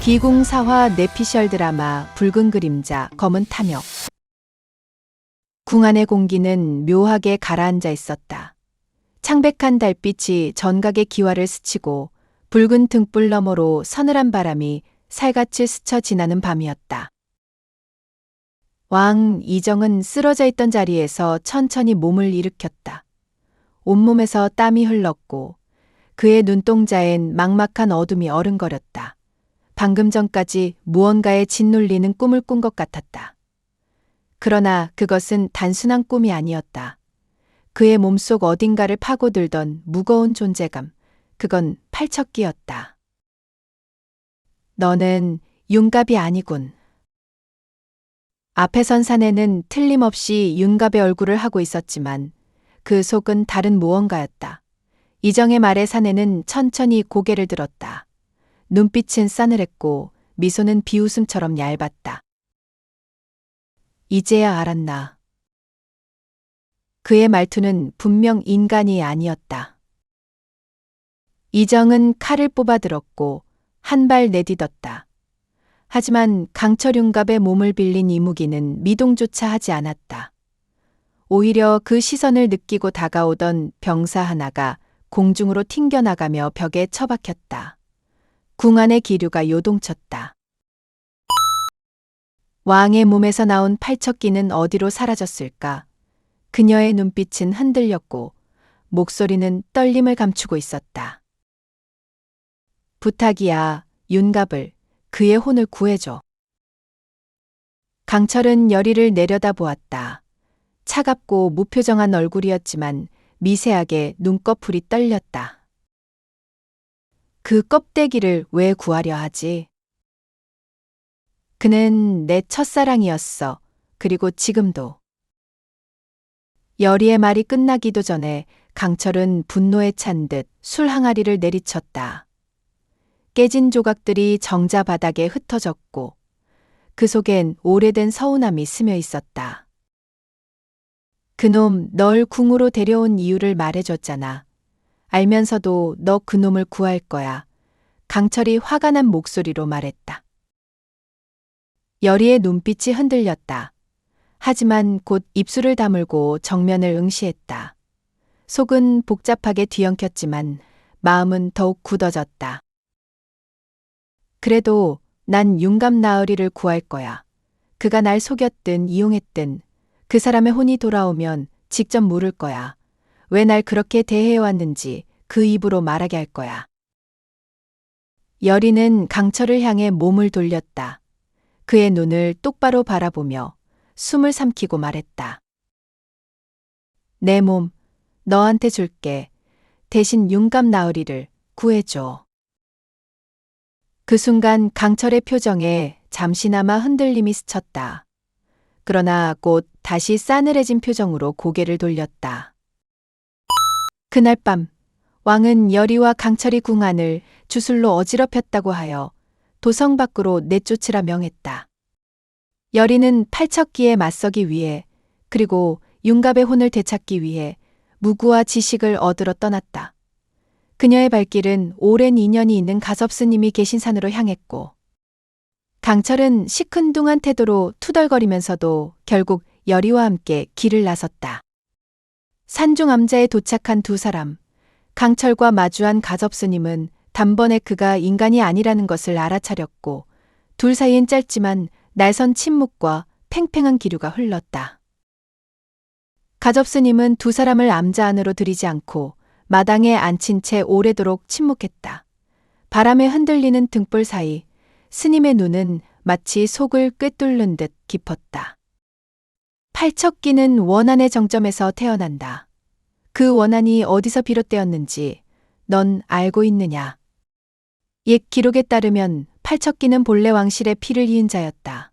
비공사화 뇌피셜 드라마 붉은 그림자 검은 탐욕. 궁 안의 공기는 묘하게 가라앉아 있었다. 창백한 달빛이 전각의 기와를 스치고 붉은 등불 너머로 서늘한 바람이 살같이 스쳐 지나는 밤이었다. 왕 이정은 쓰러져 있던 자리에서 천천히 몸을 일으켰다. 온몸에서 땀이 흘렀고 그의 눈동자엔 막막한 어둠이 어른거렸다. 방금 전까지 무언가에 짓눌리는 꿈을 꾼 것 같았다. 그러나 그것은 단순한 꿈이 아니었다. 그의 몸속 어딘가를 파고들던 무거운 존재감, 그건 팔척기였다. 너는 윤갑이 아니군. 앞에 선 사내는 틀림없이 윤갑의 얼굴을 하고 있었지만 그 속은 다른 무언가였다. 이정의 말에 사내는 천천히 고개를 들었다. 눈빛은 싸늘했고 미소는 비웃음처럼 얇았다. 이제야 알았나. 그의 말투는 분명 인간이 아니었다. 이정은 칼을 뽑아 들었고 한 발 내딛었다. 하지만 강철 윤갑의 몸을 빌린 이무기는 미동조차 하지 않았다. 오히려 그 시선을 느끼고 다가오던 병사 하나가 공중으로 튕겨나가며 벽에 처박혔다. 궁 안의 기류가 요동쳤다. 왕의 몸에서 나온 팔척기는 어디로 사라졌을까? 그녀의 눈빛은 흔들렸고 목소리는 떨림을 감추고 있었다. 부탁이야, 윤갑을, 그의 혼을 구해줘. 강철은 열의를 내려다보았다. 차갑고 무표정한 얼굴이었지만 미세하게 눈꺼풀이 떨렸다. 그 껍데기를 왜 구하려 하지? 그는 내 첫사랑이었어. 그리고 지금도. 열의의 말이 끝나기도 전에 강철은 분노에 찬 듯 술 항아리를 내리쳤다. 깨진 조각들이 정자 바닥에 흩어졌고 그 속엔 오래된 서운함이 스며 있었다. 그놈 널 궁으로 데려온 이유를 말해줬잖아. 알면서도 너 그놈을 구할 거야. 강철이 화가 난 목소리로 말했다. 열의의 눈빛이 흔들렸다. 하지만 곧 입술을 다물고 정면을 응시했다. 속은 복잡하게 뒤엉켰지만 마음은 더욱 굳어졌다. 그래도 난 윤갑 나으리를 구할 거야. 그가 날 속였든 이용했든 그 사람의 혼이 돌아오면 직접 물을 거야. 왜 날 그렇게 대해왔는지 그 입으로 말하게 할 거야. 열의는 강철을 향해 몸을 돌렸다. 그의 눈을 똑바로 바라보며 숨을 삼키고 말했다. 내 몸, 너한테 줄게. 대신 윤갑 나으리를 구해줘. 그 순간 강철의 표정에 잠시나마 흔들림이 스쳤다. 그러나 곧 다시 싸늘해진 표정으로 고개를 돌렸다. 그날 밤 왕은 열의와 강철이 궁 안을 주술로 어지럽혔다고 하여 도성 밖으로 내쫓으라 명했다. 열의는 팔척기에 맞서기 위해 그리고 윤갑의 혼을 되찾기 위해 무구와 지식을 얻으러 떠났다. 그녀의 발길은 오랜 인연이 있는 가섭스님이 계신 산으로 향했고 강철은 시큰둥한 태도로 투덜거리면서도 결국 열의와 함께 길을 나섰다. 산중 암자에 도착한 두 사람, 강철과 마주한 가섭스님은 단번에 그가 인간이 아니라는 것을 알아차렸고 둘 사이엔 짧지만 날선 침묵과 팽팽한 기류가 흘렀다. 가섭스님은 두 사람을 암자 안으로 들이지 않고 마당에 앉힌 채 오래도록 침묵했다. 바람에 흔들리는 등불 사이 스님의 눈은 마치 속을 꿰뚫는 듯 깊었다. 팔척기는 원한의 정점에서 태어난다. 그 원한이 어디서 비롯되었는지 넌 알고 있느냐? 옛 기록에 따르면 팔척기는 본래 왕실의 피를 이은 자였다.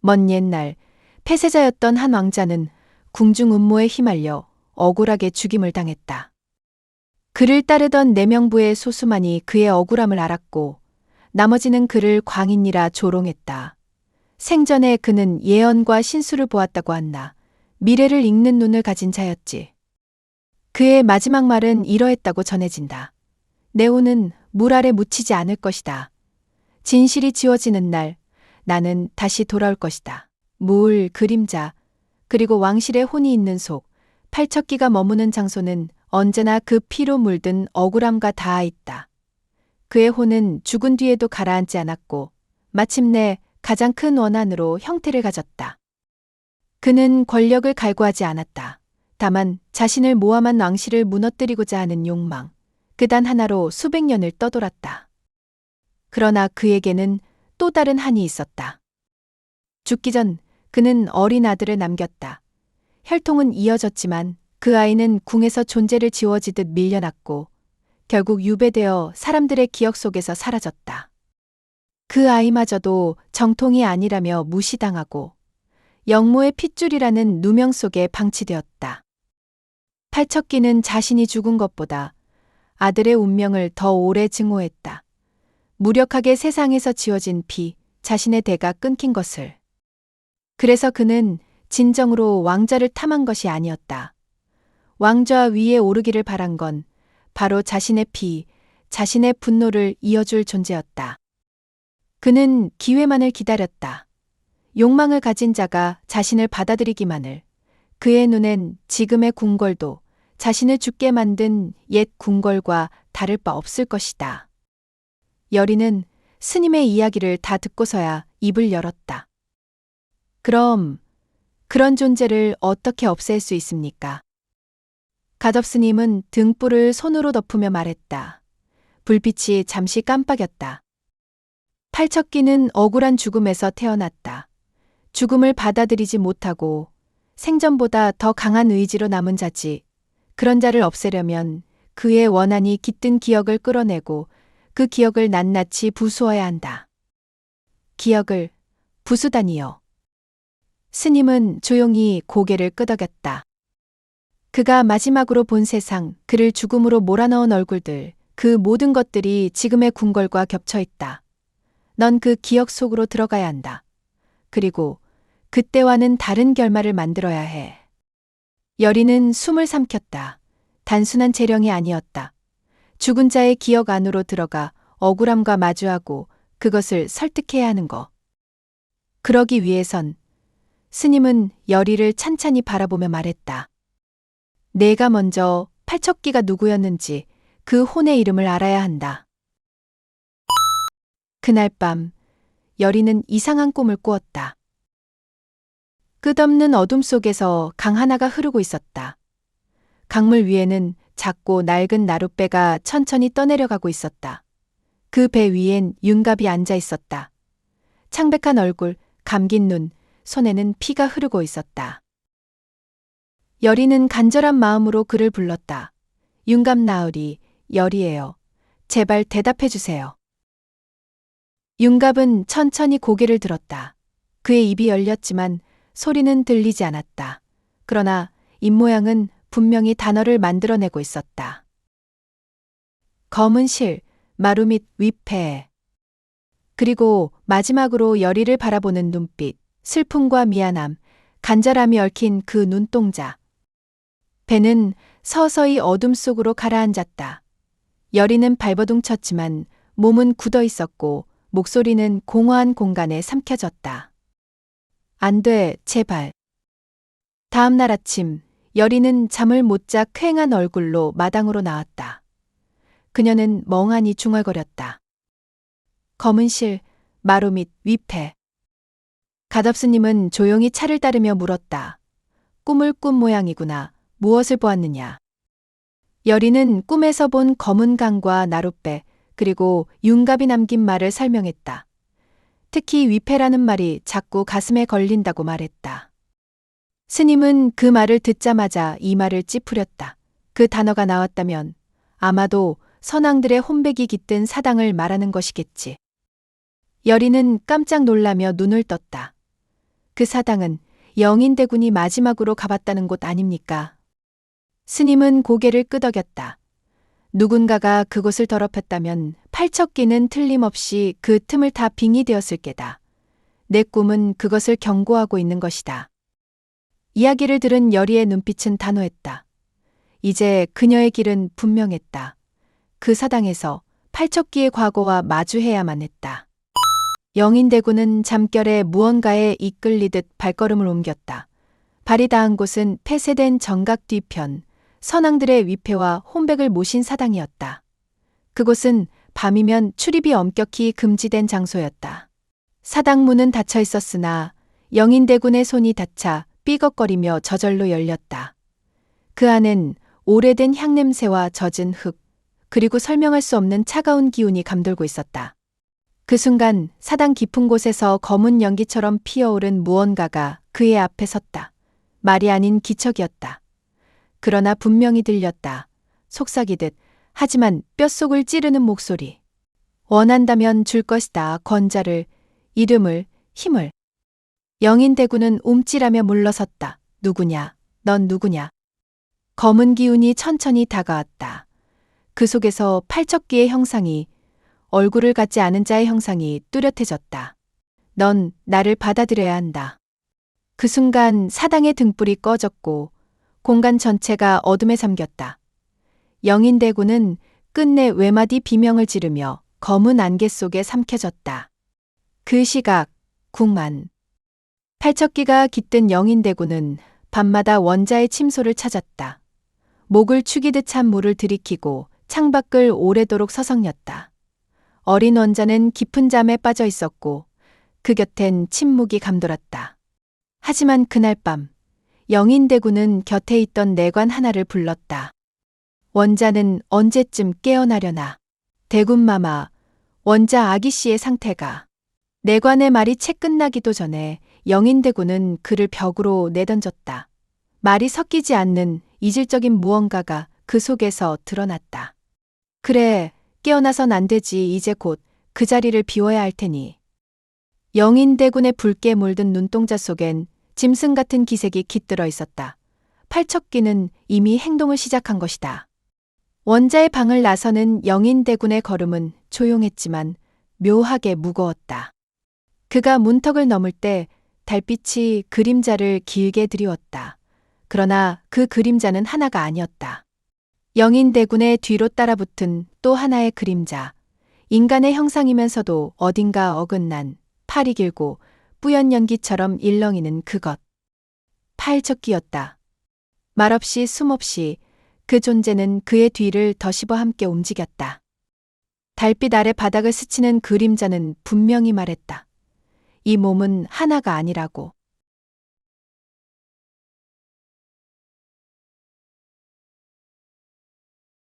먼 옛날 폐쇄자였던 한 왕자는 궁중 음모에 휘말려 억울하게 죽임을 당했다. 그를 따르던 내명부의 소수만이 그의 억울함을 알았고 나머지는 그를 광인이라 조롱했다. 생전에 그는 예언과 신수를 보았다고 한다. 미래를 읽는 눈을 가진 자였지. 그의 마지막 말은 이러했다고 전해진다. 내 혼은 물 아래 묻히지 않을 것이다. 진실이 지워지는 날, 나는 다시 돌아올 것이다. 물, 그림자, 그리고 왕실의 혼이 있는 속, 팔척기가 머무는 장소는 언제나 그 피로 물든 억울함과 닿아 있다. 그의 혼은 죽은 뒤에도 가라앉지 않았고, 마침내 가장 큰 원한으로 형태를 가졌다. 그는 권력을 갈구하지 않았다. 다만 자신을 모함한 왕실을 무너뜨리고자 하는 욕망, 그 단 하나로 수백 년을 떠돌았다. 그러나 그에게는 또 다른 한이 있었다. 죽기 전 그는 어린 아들을 남겼다. 혈통은 이어졌지만 그 아이는 궁에서 존재를 지워지듯 밀려났고 결국 유배되어 사람들의 기억 속에서 사라졌다. 그 아이마저도 정통이 아니라며 무시당하고 영모의 핏줄이라는 누명 속에 방치되었다. 팔척기는 자신이 죽은 것보다 아들의 운명을 더 오래 증오했다. 무력하게 세상에서 지워진 피, 자신의 대가 끊긴 것을. 그래서 그는 진정으로 왕좌를 탐한 것이 아니었다. 왕좌 위에 오르기를 바란 건 바로 자신의 피, 자신의 분노를 이어줄 존재였다. 그는 기회만을 기다렸다. 욕망을 가진 자가 자신을 받아들이기만을. 그의 눈엔 지금의 궁궐도 자신을 죽게 만든 옛 궁궐과 다를 바 없을 것이다. 여리는 스님의 이야기를 다 듣고서야 입을 열었다. 그럼 그런 존재를 어떻게 없앨 수 있습니까? 가덥스님은 등불을 손으로 덮으며 말했다. 불빛이 잠시 깜빡였다. 팔척기는 억울한 죽음에서 태어났다. 죽음을 받아들이지 못하고 생전보다 더 강한 의지로 남은 자지. 그런 자를 없애려면 그의 원한이 깃든 기억을 끌어내고 그 기억을 낱낱이 부수어야 한다. 기억을 부수다니요. 스님은 조용히 고개를 끄덕였다. 그가 마지막으로 본 세상, 그를 죽음으로 몰아넣은 얼굴들, 그 모든 것들이 지금의 궁궐과 겹쳐 있다. 넌 그 기억 속으로 들어가야 한다. 그리고 그때와는 다른 결말을 만들어야 해. 여리는 숨을 삼켰다. 단순한 재령이 아니었다. 죽은 자의 기억 안으로 들어가 억울함과 마주하고 그것을 설득해야 하는 거. 그러기 위해선 스님은 여리를 찬찬히 바라보며 말했다. 내가 먼저 팔척기가 누구였는지 그 혼의 이름을 알아야 한다. 그날 밤 여리는 이상한 꿈을 꾸었다. 끝없는 어둠 속에서 강 하나가 흐르고 있었다. 강물 위에는 작고 낡은 나룻배가 천천히 떠내려가고 있었다. 그 배 위엔 윤갑이 앉아 있었다. 창백한 얼굴, 감긴 눈, 손에는 피가 흐르고 있었다. 여리는 간절한 마음으로 그를 불렀다. 윤갑 나으리, 여리예요. 제발 대답해 주세요. 윤갑은 천천히 고개를 들었다. 그의 입이 열렸지만 소리는 들리지 않았다. 그러나 입모양은 분명히 단어를 만들어내고 있었다. 검은 실, 마루 밑 위패. 그리고 마지막으로 여리를 바라보는 눈빛, 슬픔과 미안함, 간절함이 얽힌 그 눈동자. 배는 서서히 어둠 속으로 가라앉았다. 여리는 발버둥 쳤지만 몸은 굳어 있었고 목소리는 공허한 공간에 삼켜졌다. 안 돼, 제발. 다음 날 아침, 여리는 잠을 못 자 퀭한 얼굴로 마당으로 나왔다. 그녀는 멍하니 중얼거렸다. 검은 실, 마루 밑 위패. 가덥스님은 조용히 차를 따르며 물었다. 꿈을 꾼 모양이구나. 무엇을 보았느냐? 여리는 꿈에서 본 검은 강과 나룻배, 그리고 윤갑이 남긴 말을 설명했다. 특히 위패라는 말이 자꾸 가슴에 걸린다고 말했다. 스님은 그 말을 듣자마자 이마를 찌푸렸다. 그 단어가 나왔다면 아마도 선왕들의 혼백이 깃든 사당을 말하는 것이겠지. 여리는 깜짝 놀라며 눈을 떴다. 그 사당은 영인대군이 마지막으로 가봤다는 곳 아닙니까? 스님은 고개를 끄덕였다. 누군가가 그곳을 더럽혔다면 팔척기는 틀림없이 그 틈을 다 빙이 되었을 게다. 내 꿈은 그것을 경고하고 있는 것이다. 이야기를 들은 여리의 눈빛은 단호했다. 이제 그녀의 길은 분명했다. 그 사당에서 팔척기의 과거와 마주해야만 했다. 영인대군은 잠결에 무언가에 이끌리듯 발걸음을 옮겼다. 발이 닿은 곳은 폐쇄된 정각 뒤편, 선왕들의 위패와 혼백을 모신 사당이었다. 그곳은 밤이면 출입이 엄격히 금지된 장소였다. 사당 문은 닫혀 있었으나 영인대군의 손이 닿자 삐걱거리며 저절로 열렸다. 그 안엔 오래된 향냄새와 젖은 흙, 그리고 설명할 수 없는 차가운 기운이 감돌고 있었다. 그 순간 사당 깊은 곳에서 검은 연기처럼 피어오른 무언가가 그의 앞에 섰다. 말이 아닌 기척이었다. 그러나 분명히 들렸다. 속삭이듯, 하지만 뼛속을 찌르는 목소리. 원한다면 줄 것이다. 권자를, 이름을, 힘을. 영인대군은 움찔하며 물러섰다. 누구냐? 넌 누구냐? 검은 기운이 천천히 다가왔다. 그 속에서 팔척기의 형상이, 얼굴을 갖지 않은 자의 형상이 뚜렷해졌다. 넌 나를 받아들여야 한다. 그 순간 사당의 등불이 꺼졌고 공간 전체가 어둠에 잠겼다. 영인대군은 끝내 외마디 비명을 지르며 검은 안개 속에 삼켜졌다. 그 시각, 국만. 팔척기가 깃든 영인대군은 밤마다 원자의 침소를 찾았다. 목을 축이듯 찬 물을 들이키고 창밖을 오래도록 서성였다. 어린 원자는 깊은 잠에 빠져 있었고 그 곁엔 침묵이 감돌았다. 하지만 그날 밤 영인대군은 곁에 있던 내관 하나를 불렀다. 원자는 언제쯤 깨어나려나. 대군마마, 원자 아기씨의 상태가. 내관의 말이 채 끝나기도 전에 영인대군은 그를 벽으로 내던졌다. 말이 섞이지 않는 이질적인 무언가가 그 속에서 드러났다. 그래, 깨어나선 안 되지. 이제 곧 그 자리를 비워야 할 테니. 영인대군의 붉게 물든 눈동자 속엔 짐승 같은 기색이 깃들어 있었다. 팔척기는 이미 행동을 시작한 것이다. 원자의 방을 나서는 영인대군의 걸음은 조용했지만 묘하게 무거웠다. 그가 문턱을 넘을 때 달빛이 그림자를 길게 드리웠다. 그러나 그 그림자는 하나가 아니었다. 영인대군의 뒤로 따라붙은 또 하나의 그림자. 인간의 형상이면서도 어딘가 어긋난, 팔이 길고 뿌연 연기처럼 일렁이는 그것. 팔척기였다. 말없이 숨없이 그 존재는 그의 뒤를 더씹어 함께 움직였다. 달빛 아래 바닥을 스치는 그림자는 분명히 말했다. 이 몸은 하나가 아니라고.